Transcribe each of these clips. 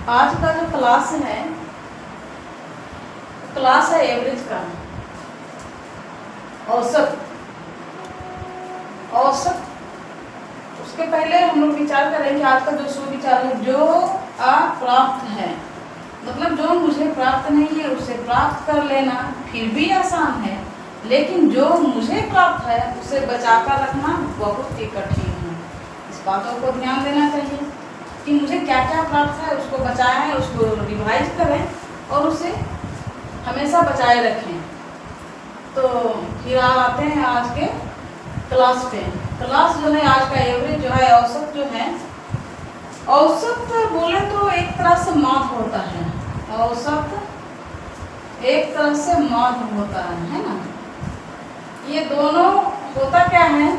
आज का जो क्लास है एवरेज का औसत। उसके पहले हम लोग विचार करें कि आज का जो सुविचार है, जो अप्राप्त है, मतलब जो मुझे प्राप्त नहीं है उसे प्राप्त कर लेना फिर भी आसान है, लेकिन जो मुझे प्राप्त है उसे बचाकर रखना बहुत ही कठिन है। इस बातों को ध्यान देना चाहिए कि मुझे क्या क्या प्राप्त है, उसको बचाएं, उसको रिवाइज करें और उसे हमेशा बचाए रखें। तो फिर आते हैं आज के क्लास पे। क्लास जो है आज का एवरेज जो है, औसत जो है, औसत बोले तो एक तरह से माध्य होता है। औसत एक तरह से माध्य होता है ना। ये दोनों होता क्या है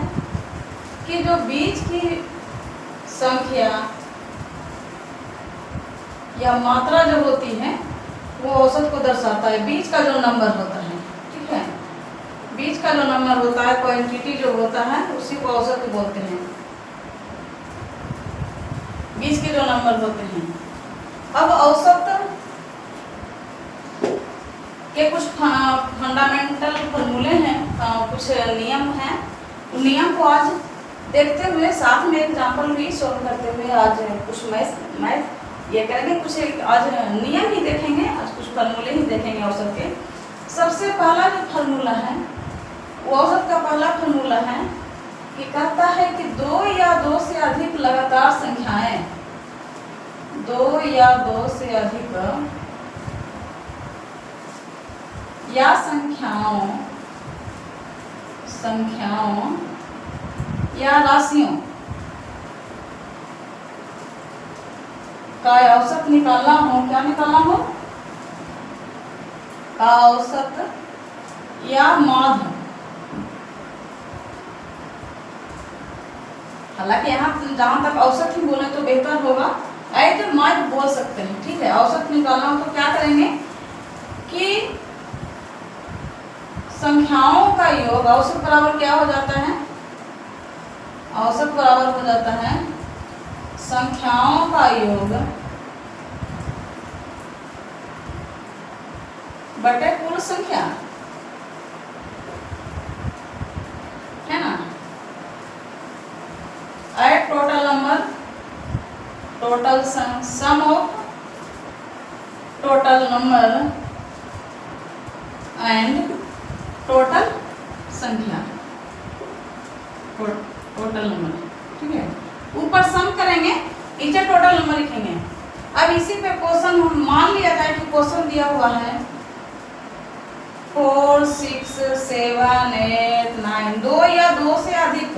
कि जो बीच की संख्या या मात्रा जो होती है वो औसत को दर्शाता है। बीच का जो नंबर होता है, ठीक है, बीच का जो नंबर होता है, क्वांटिटी जो होता है, उसी को औसत बोलते हैं। बीच के जो नंबर होते हैं। अब औसत के कुछ फंडामेंटल फॉर्मूले हैं, कुछ नियम हैं। उन नियम को आज देखते हुए, साथ में एग्जाम्पल भी सॉल्व करते हुए आज कुछ मैथ ये करेंगे। कुछ आज नियम ही देखेंगे, आज कुछ फॉर्मूले ही देखेंगे औसत के। सबसे पहला जो फॉर्मूला है वो औसत का पहला फॉर्मूला है कि कहता है कि दो या दो से अधिक लगातार संख्याएं, दो या दो से अधिक या संख्याओं या राशियों का औसत निकालना हो। क्या निकालना हो? का औसत या माध्य। हालांकि यहाँ जहां तक औसत ही बोले तो बेहतर होगा, ऐसे तो माध्य बोल सकते हैं, ठीक है। औसत निकालना हो तो क्या करेंगे कि संख्याओं का योग, औसत बराबर क्या हो जाता है? औसत बराबर हो जाता है संख्याओं का योग बटे कुल संख्या, है ना। At total number, total sum of total number and total संख्या, टोटल नंबर, ठीक है। ऊपर सम करेंगे, नीचे टोटल नंबर लिखेंगे। अब इसी पे क्वेश्चन हम मान लिया जाए कि क्वेश्चन दिया हुआ है 4, 6, 7, 8, 9, दो या दो से अधिक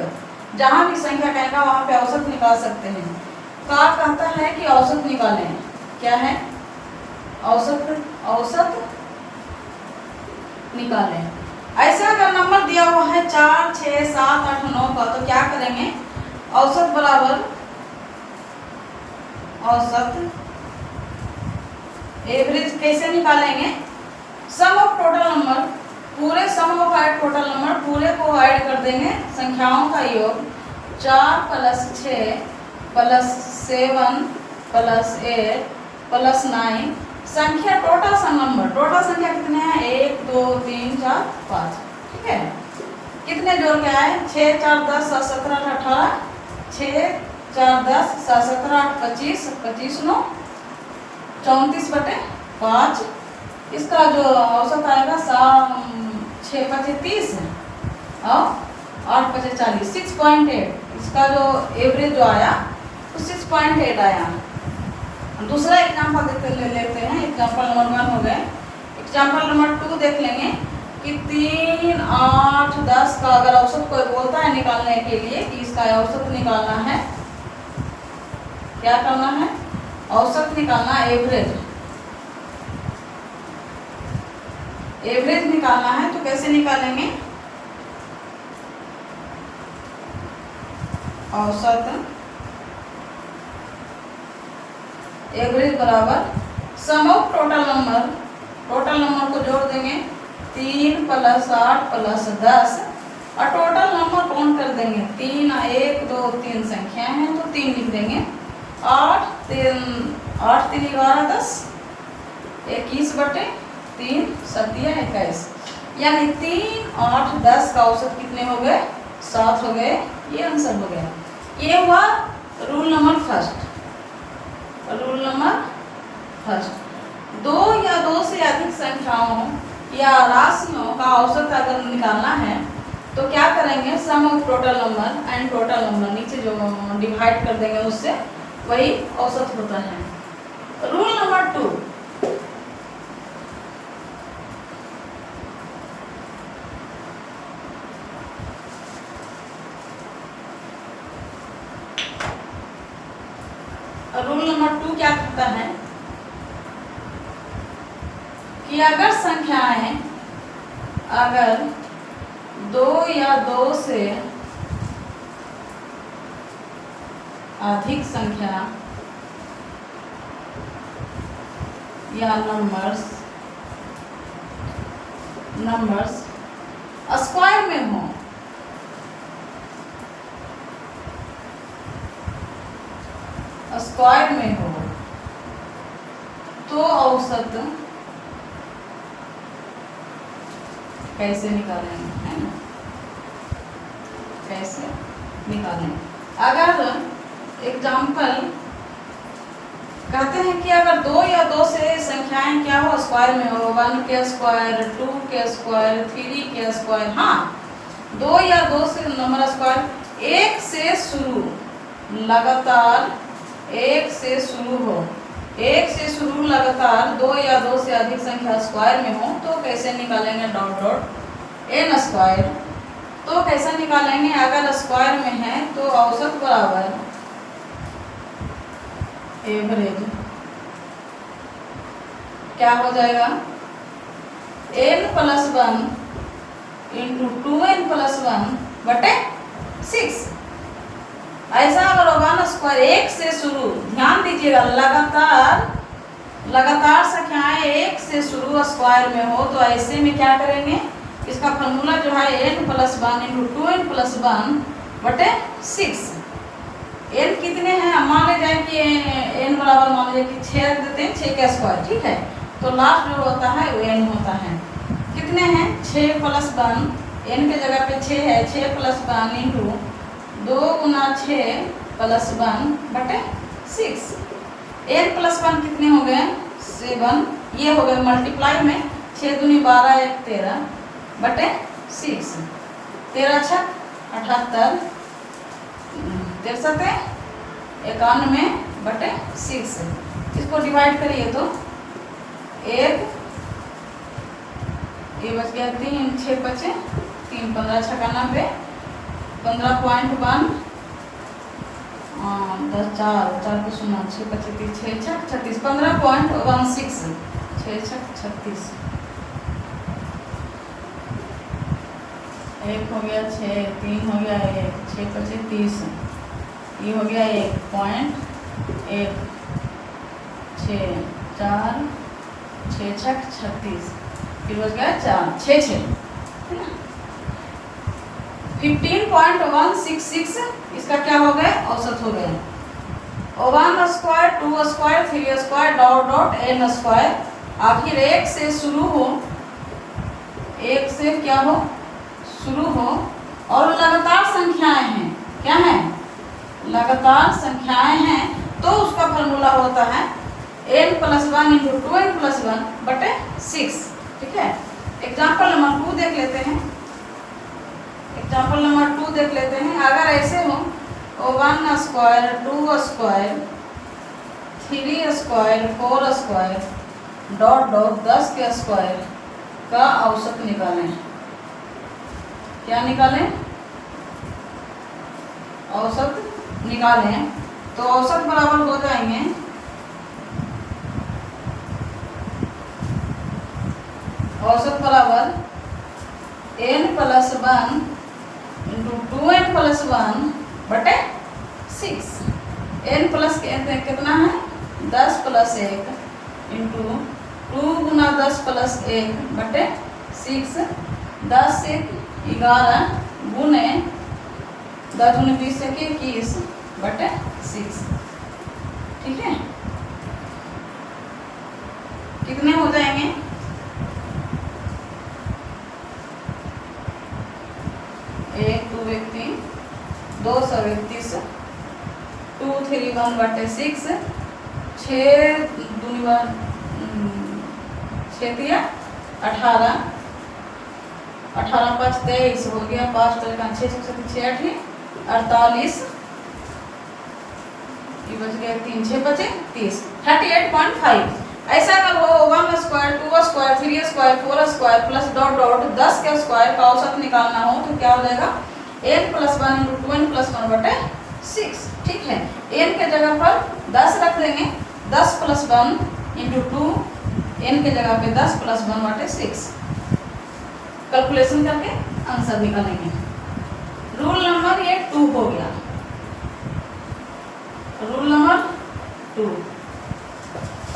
जहां भी संख्या कहेगा वहां पे औसत निकाल सकते हैं। का कहता है कि औसत निकालें। क्या है? औसत निकालें। ऐसा अगर नंबर दिया हुआ है 4, 6, 7, 8, 9 का, तो क्या करेंगे? औसत बराबर औसत एवरेज कैसे निकालेंगे? सम ऑफ टोटल नंबर, पूरे सम ऑफ टोटल नंबर पूरे को ऐड कर देंगे। संख्याओं का योग 4 + 6 + 7 + 8 + 9, संख्या टोटल नंबर, टोटल संख्या कितने हैं? 1, 2, 3, 4, 5, ठीक है। कितने जोड़ के आए? 6, 4, 10, 7, 17, 18, 6, 4, 10, 7, 17, 8, 25, 25, 9, 34/5। इसका जो औसत आएगा 6, 5, 30 और 8, 5, 40, 6.8। इसका जो एवरेज जो आया तो 6.8 आया। दूसरा एग्जाम्पल ले लेते हैं। एग्जाम्पल नंबर 1 हो गए। एग्जाम्पल नंबर 2 देख लेंगे कि 3, 8, 10 का अगर औसत कोई बोलता है निकालने के लिए कि इसका औसत निकालना है, क्या करना है? औसत निकालना, एवरेज निकालना है। तो कैसे निकालेंगे? औसत एवरेज बराबर sum of total number, total number को जोड़ देंगे 3 + 8 + 10 और टोटल नंबर काउंट कर देंगे। 3, 1, 2, 3 संख्या है तो 3 लिख देंगे। 8, 8 3 11 10, 21/3 7 21, यानी 3 8 10 का औसत कितने हो गए? 7 हो गए। ये आंसर हो गया। ये हुआ rule number first. Rule number first, 2 या 2 से अधिक संख्याओं या राशियों का औसत अगर निकालना है तो क्या करेंगे? Sum of total number and total number, नीचे जो डिवाइड कर देंगे उससे वही औसत होता है। रूल नंबर 2, रूल नंबर 2 क्या कहता है कि अगर संख्याएं, अगर 2 या 2 से अधिक संख्या या नंबर्स स्क्वायर में हो, स्क्वायर में हो तो औसत कैसे निकालेंगे, है ना? कैसे निकालेंगे? अगर एग्जाम्पल कहते हैं कि अगर 2 या 2 से संख्याएं क्या हो? स्क्वायर में हो, 1 के स्क्वायर, 2 के स्क्वायर, 3 के स्क्वायर। हाँ, 2 या 2 से नंबर स्क्वायर 1 से शुरू, लगातार 1 से शुरू हो, 1 से शुरू लगातार 2 या 2 से अधिक संख्या स्क्वायर में हो तो कैसे निकालेंगे? Dot dot n square. तो कैसे निकालेंगे? अगर स्क्वायर में है तो औसत बराबर एवरेज क्या हो जाएगा? n + 1 × 2n + 1 बटे 6। ऐसा अगर होगा ना स्क्वायर 1 से शुरू, ध्यान दीजिएगा, लगातार संख्याएं 1 से शुरू स्क्वायर में हो तो ऐसे में क्या करेंगे? इसका फॉर्मूला जो है n + 1 × 2n + 1 बटे 6। n कितने हैं? मान ले जाए कि n बराबर मान लीजिए कि 6 रख देते हैं, 6 का स्क्वायर, ठीक है? तो लास्ट जो होता है वो n होता है। कितने हैं? 6 + 1, n के जगह पे 6 है, 6 + 1 × 2 × 6 + 1 बटे 6। n + 1 कितने हो गए? 7। ये हो गए मल्टीप्लाई में 6 दूनी 12 1 13 बटे 6। 13 6 78, 63 91 बटे 6। इसको डिवाइड करिए तो 1, ये बच गया 3, 6 बचे 3, 15 6 90, 15.1, 10 4 4 को 0 6 बचे 6 6 36, 15.16, 6 6 36। 1 हो गया 6, 3 हो गया 1, 6 बचे 30, ये हो गया 1.1 6 4 6 6 36, फिर बच गया 4 6 6, है ना? 15.166 इसका क्या हो गया? औसत हो गया। 1 square 2 square 3 square dot dot n square. आखिर 1 से शुरू हो, 1 से क्या हो? शुरू हो और लगातार संख्याएं हैं। क्या है? लगातार संख्याएं हैं तो उसका फॉर्मूला होता है n + 1 × 2n + 1 बटे 6। ठीक है? एग्जाम्पल नंबर 2 देख लेते हैं। एग्जाम्पल नंबर 2 देख लेते हैं। अगर ऐसे हो 1 square 2 square 3 square 4 square dot dot 10 के स्क्वायर का औसत निकालें। क्या निकालें? औसत निकालें तो औसत बराबर हो जाएंगे औसत बराबर n + 1 × 2n + 1 बटे 6। n प्लस कितना है? 10 + 1 × 2 × 10 + 1 बटे 6। 10 से 11 गुने 10 दूनी 20 से 21 बटे 6। ठीक है? जाएंगे। एक 2 व्यक्ति 2 व्यक्ति 2 3 1/6 6 दूनी 6 दिया 18 18 5 23 हो गया 5 6 6 8 48 ये बच गया 3 6 बचे 30 38.5। ऐसा अगर हो 1 square 2 square 3 square 4 square plus dot dot 10 के स्क्वायर का औसत निकालना हो तो क्या हो जाएगा n + 1 × 2n + 1/6। ठीक है, n के जगह पर 10 रख देंगे, 10 + 1 × 2 n के जगह पे 10 + 1/6 कैलकुलेशन करके आंसर निकालेंगे। रूल नंबर ये 2 हो गया। Rule number 2।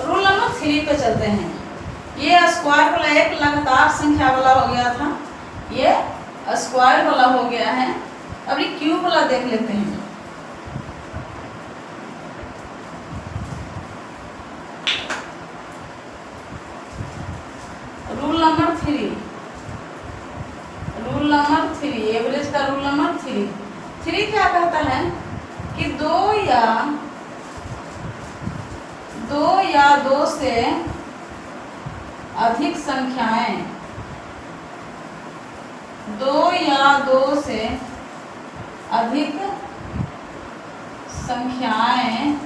रूल नंबर 3 पे चलते हैं। ये स्क्वायर वाला एक लगातार संख्या वाला हो गया था, ये स्क्वायर वाला हो गया है। अब ये क्यूब वाला देख लेते हैं। Rule number 3, rule number 3, average का रूल नंबर 3 क्या कहता है कि दो या दो से अधिक संख्याएं, 2 या 2 से अधिक संख्याएं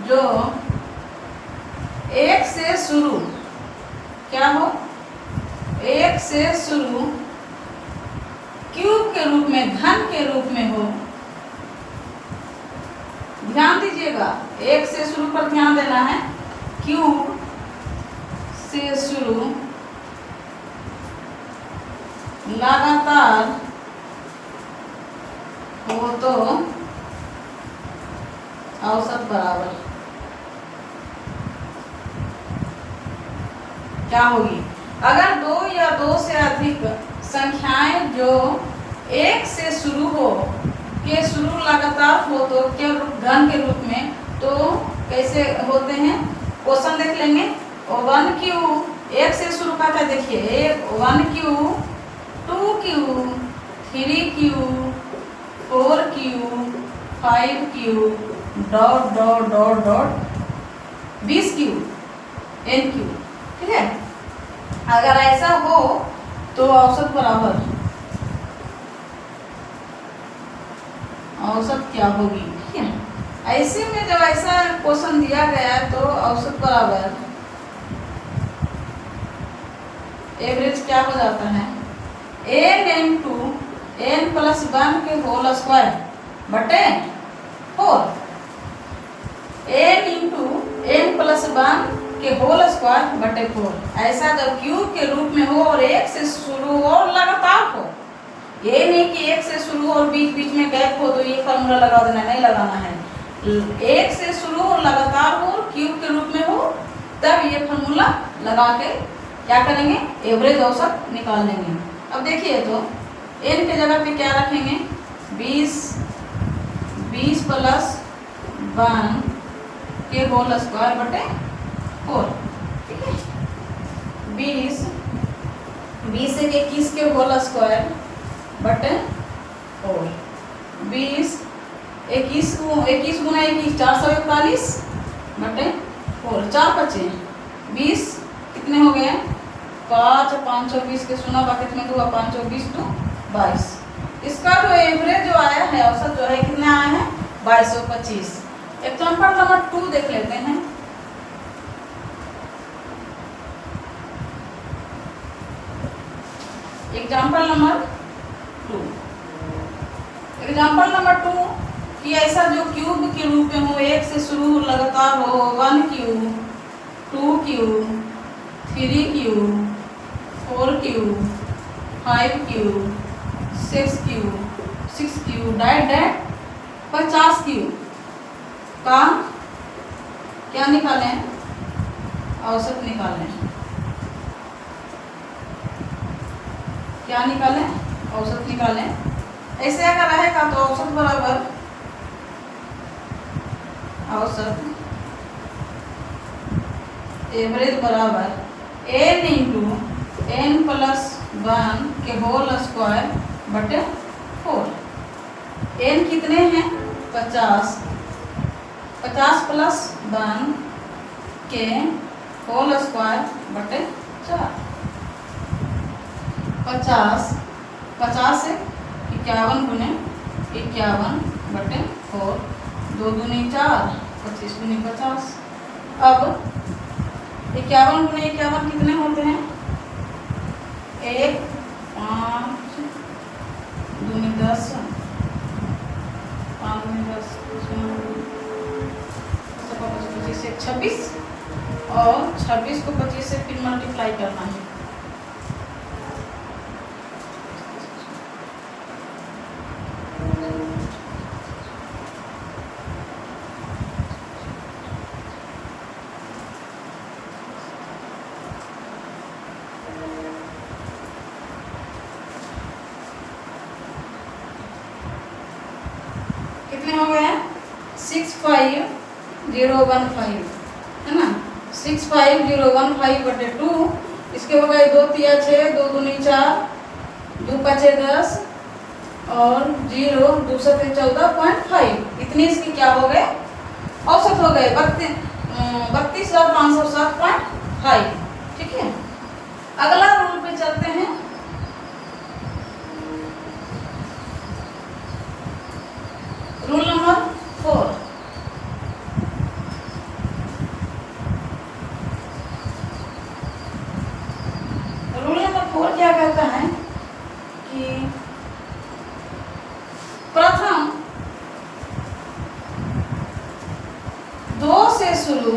जो एक से शुरू, क्या हो, एक से शुरू क्यूब के रूप में, घन के रूप में हो। ध्यान दीजिएगा, एक से शुरू पर ध्यान देना है। क्यूब से शुरू लगातार हो तो औसत बराबर क्या होगी। अगर 2 या 2 से अधिक संख्याएं जो एक से शुरू हो के शुरू लगातार हो तो क्या घन के रूप में, तो कैसे होते हैं क्वेश्चन देख लेंगे। 1 क्यूब एक से शुरू का था, देखिए 1 cube 2 cube 3 cube 4 cube 5 cube dot dot dot dot 20 cube n cube. ठीक है, अगर ऐसा हो तो औसत बराबर, औसत क्या होगी। ठीक है, ऐसे में जब ऐसा क्वेश्चन दिया गया है तो औसत बराबर एवरेज क्या हो जाता है, n × n + 1 के होल स्क्वायर बटे 4, n × n + 1 के होल स्क्वायर बटे 4। ऐसा जब क्यूब के रूप में हो और एक से शुरू हो और लगातार हो, ये नहीं कि एक से शुरू हो और बीच बीच में गैप हो तो ये फॉर्मूला लगा देना, नहीं लगाना है। एक से शुरू और लगातार हो और क्यूब के रूप में हो तब ये फॉर्मूला लगा के क्या करेंगे, एवरेज औसत निकाल लेंगे। अब देखिए तो n के जगह पे क्या रखेंगे, 20 + 1 के होल स्क्वायर बटे 4। ठीक है, 20 से 21 के होल स्क्वायर बटे 4, 20 21 × 21 441 बटे 4, 4 बचे 20 कितने हो गए 5 520 के सुना बाकी कितने 2 520 2 22। इसका जो एवरेज जो आया है, औसत जो है कितना आया है 2225। एग्जाम्पल नंबर 2 देख लेते हैं। एग्जाम्पल नंबर 2, एग्जाम्पल नंबर 2 कि ऐसा जो क्यूब के रूप में हो, एक से शुरू लगातार हो, 1 cube 2 cube 3 cube 4 cube 5 cube 6 cube diet 50 cube का क्या निकालें, औसत निकालें। क्या निकालें, औसत निकालें। ऐसे अगर रहेगा तो औसत बराबर औसत एवरेज बराबर एन इंटू एन प्लस 1 के होल स्क्वायर बटे 4। एन कितने हैं? 50, 50 प्लस 1 के होल स्क्वायर बटे 4। 50 से 51 गुने 51 बटे 4, 2 दूनी 4, 25 गुनी 50। अब 51 गुने 51 कितने होते हैं? 1, 5 दूनी 10, 5 दूनी 10, 25 26, और 26 को 25 से फिर मल्टीप्लाई करना है। कितने हो गए? 65015 है ना। 65015 बटे 2, इसके हो गए 2 तिया 6, 2 दूनी 4, 2 पचे 10, और 0 2 सते 14.5। इतनी इसकी क्या हो गए? औसत हो गए 32,507.5। ठीक है, अगला रूल पे चलते हैं। Rule number 4। रूल नंबर 4 क्या कहता है कि प्रथम 2 से शुरू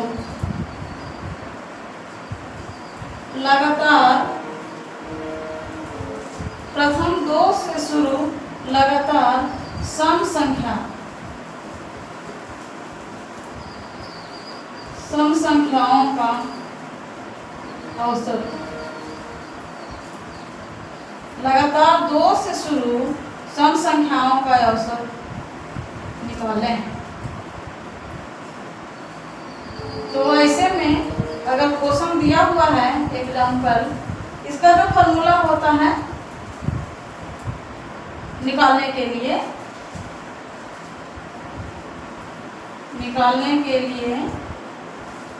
लगातार सम संख्याओं का औसत, लगातार 2 से शुरू सम संख्याओं का औसत निकालें। तो ऐसे में अगर क्वेश्चन दिया हुआ है एग्जाम्पल, इसका जो फॉर्मूला होता है निकालने के लिए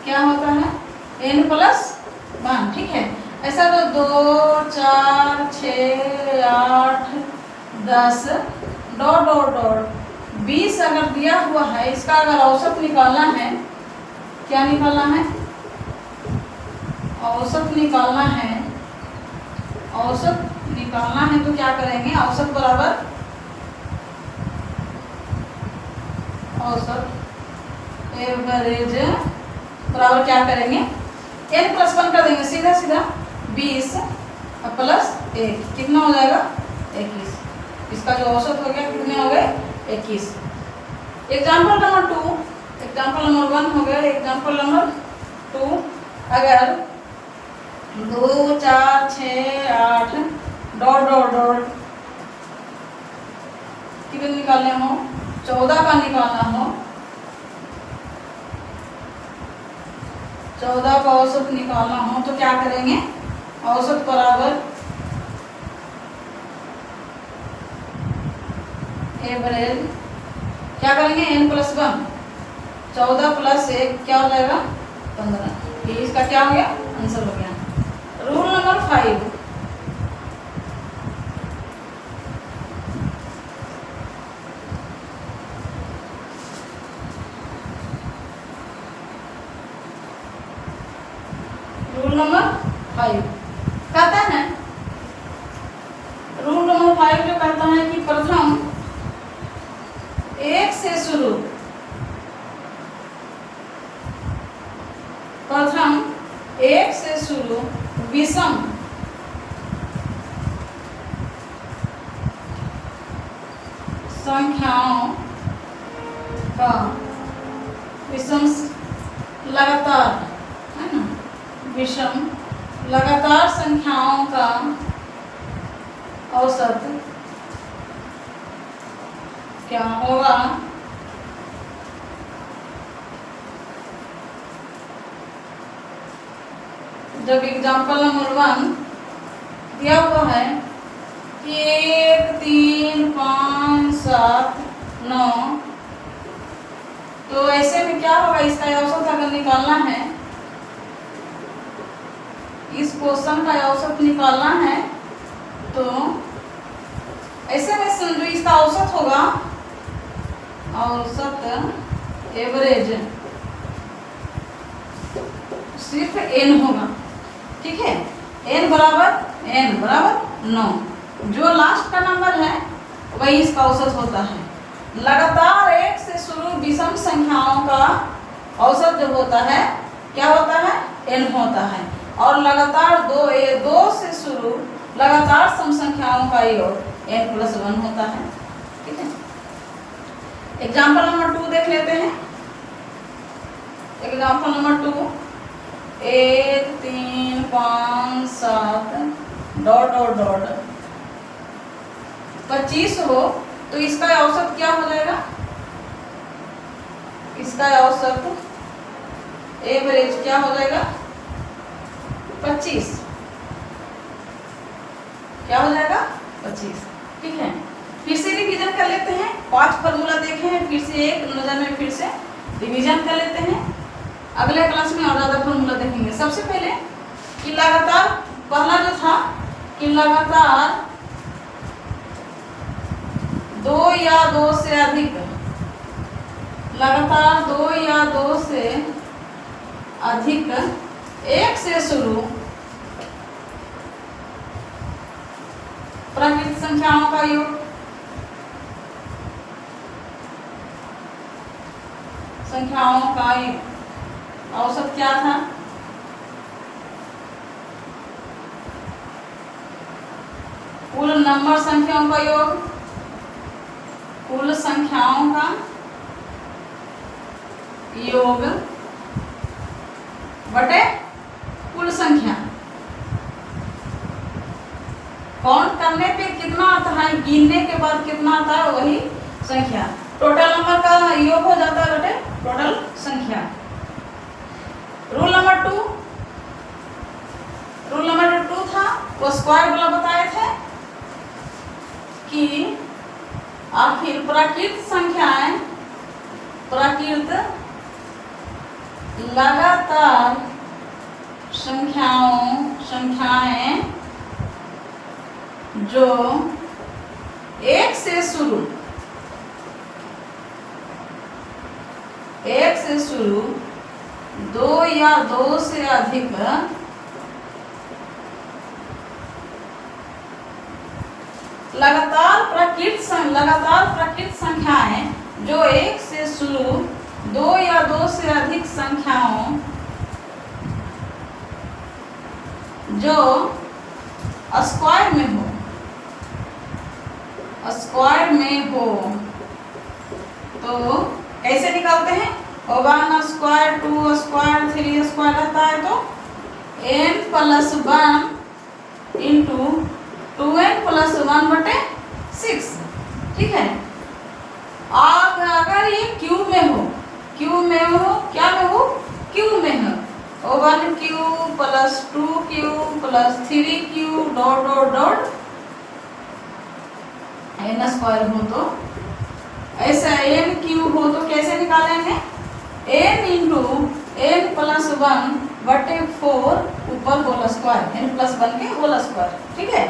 क्या होता है? n plus 1। ठीक है, ऐसा तो 2, 4, 6, 8, 10 डॉट डॉट डॉट 20 अगर दिया हुआ है, इसका अगर औसत निकालना है, क्या निकालना है? औसत निकालना है तो क्या करेंगे? औसत बराबर औसत एवरेज बराबर क्या करेंगे? n प्लस 1 कर देंगे, सीधा 20 प्लस 1 कितना हो जाएगा? 21। इसका जो औसत हो गया कितने हो गए? 21। एग्जाम्पल नंबर 2, एग्जाम्पल नंबर 1 हो गया। एग्जाम्पल नंबर 2, अगर 2, 4, 6, 8 डॉट डॉट डॉट कितने निकालने हो? 14 का निकालना हो, 14 का औसत निकालना हो तो क्या करेंगे? औसत बराबर एवरेज क्या करेंगे? n प्लस 1, 14 प्लस 1 क्या हो जाएगा? 15। ये इसका क्या हो गया? आंसर हो गया। Rule number 5। रूल नंबर 5 कहता है, रूल नंबर 5 जो कहता है कि प्रथम 1 से शुरू विषम संख्याओं का लगातार है ना, विषम लगातार संख्याओं का औसत क्या होगा? जब एग्जाम्पल नंबर 1 दिया हुआ है कि 1 3 5 7 9, तो ऐसे में क्या होगा, इसका औसत अगर निकालना है, इस क्वेश्चन का औसत निकालना है, तो ऐसे में जो इसका औसत होगा, औसत एवरेज सिर्फ n होगा। ठीक है, n बराबर 9, जो लास्ट का नंबर है वही इसका औसत होता है। लगातार 1 से शुरू विषम संख्याओं का औसत जो होता है क्या होता है, n होता है। और लगातार 2 से शुरू लगातार सम संख्याओं का योग n+1 होता है। ठीक है, एग्जाम्पल नंबर 2 देख लेते हैं। एग्जाम्पल नंबर 2, 1 3 5 7 ... 25 हो, तो इसका औसत क्या हो जाएगा, इसका औसत एवरेज क्या हो जाएगा, 25। क्या हो जाएगा, 25। ठीक है, फिर से रिवीजन कर लेते हैं। 5 फॉर्मूला देखे हैं, फिर से एक नजर में फिर से रिवीजन कर लेते हैं। अगले क्लास में और ज़्यादा फॉर्मूला देखेंगे। सबसे पहले कि लगातार, पहला जो था कि लगातार 2 या 2 से अधिक, लगातार 2 या 2 से अधिक 1 से शुरू प्राकृतिक संख्याओं का योग, संख्याओं का औसत क्या था, कुल नंबर संख्याओं का योग, कुल संख्याओं का योग बटे कुल संख्या। काउंट करने पे कितना आता है, गिनने के बाद कितना आता है, वही संख्या। टोटल नंबर का योग हो जाता है बटे टोटल संख्या। रूल नंबर 2 था, वो स्क्वायर वाला बताए थे कि आखिर प्राकृत संख्याएं, लगातार संख्याएं जो 1 से शुरू 2 या 2 से अधिक लगातार प्राकृत संख्याएं जो 1 से शुरू 2 या 2 से अधिक संख्याओं जो स्क्वायर में हो, तो कैसे निकालते हैं, 1 स्क्वायर 2 स्क्वायर 3 स्क्वायर रहता है, तो n+1 इंटू 2n+1 बटे 6। ठीक है, अगर ये क्यूब में हो, क्या में हो 1 cube plus 2 cube plus 3 cube ... n square हो, तो ऐसा n क्यूब हो, तो कैसे निकालेंगे, n इंटू n+1 बटे 4 ऊपर होल स्क्वायर, n+1 के होल स्क्वायर। ठीक है,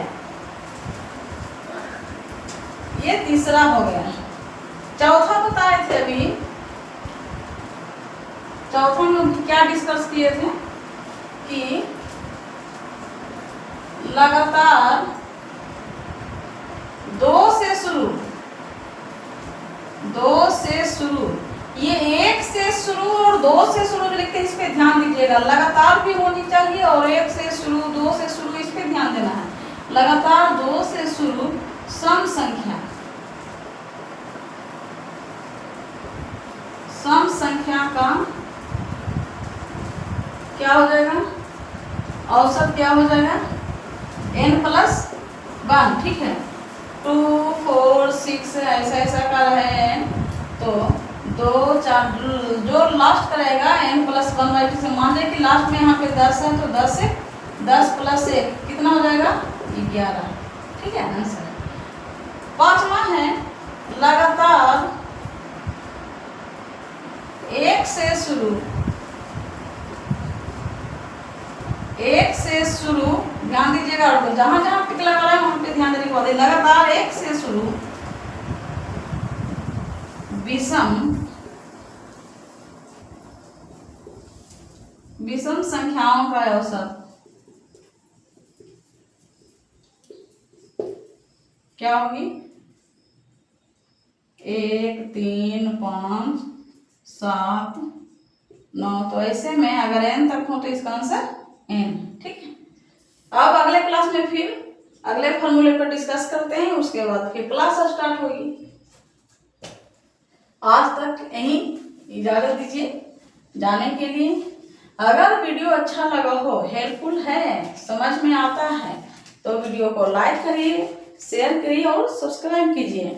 ये तीसरा हो गया। चौथा बताए थे अभी, चौथा में क्या डिस्कस किए थे कि लगातार 2 से शुरू, ये 1 से शुरू और 2 से शुरू जो लिखते हैं इस पे ध्यान दीजिएगा। लगातार भी होनी चाहिए और 1 से शुरू 2 से शुरू, इस पे ध्यान देना है। लगातार 2 से शुरू सम संख्या का क्या हो जाएगा, औसत क्या हो जाएगा, n+1। ठीक है, 2 4 6 ऐसा कर रहे हैं, तो 2 4 जो लास्ट करेगा n+1/2 से, मान लें कि लास्ट में यहाँ पे 10 है, तो 10 से 10 + 1 कितना हो जाएगा? 11। ठीक है, आंसर। 5वां है लगातार 1 से शुरू, ध्यान दीजिएगा, और जहां जहां टिक लगा रहा है वहां पे ध्यान देने के बाद लगातार 1 से शुरू विषम संख्याओं का औसत क्या होगी? 1, 3, 5, 7, 9। तो ऐसे में अगर n तक हो तो इसका आंसर n। ठीक है, अब अगले क्लास में फिर अगले फॉर्मूले पर डिस्कस करते हैं, उसके बाद फिर क्लास स्टार्ट होगी। आज तक यहीं इजाजत दीजिए जाने के लिए। अगर वीडियो अच्छा लगा हो, हेल्पफुल है, समझ में आता है, तो वीडियो को लाइक करिए, शेयर करिए और सब्सक्राइब कीजिए।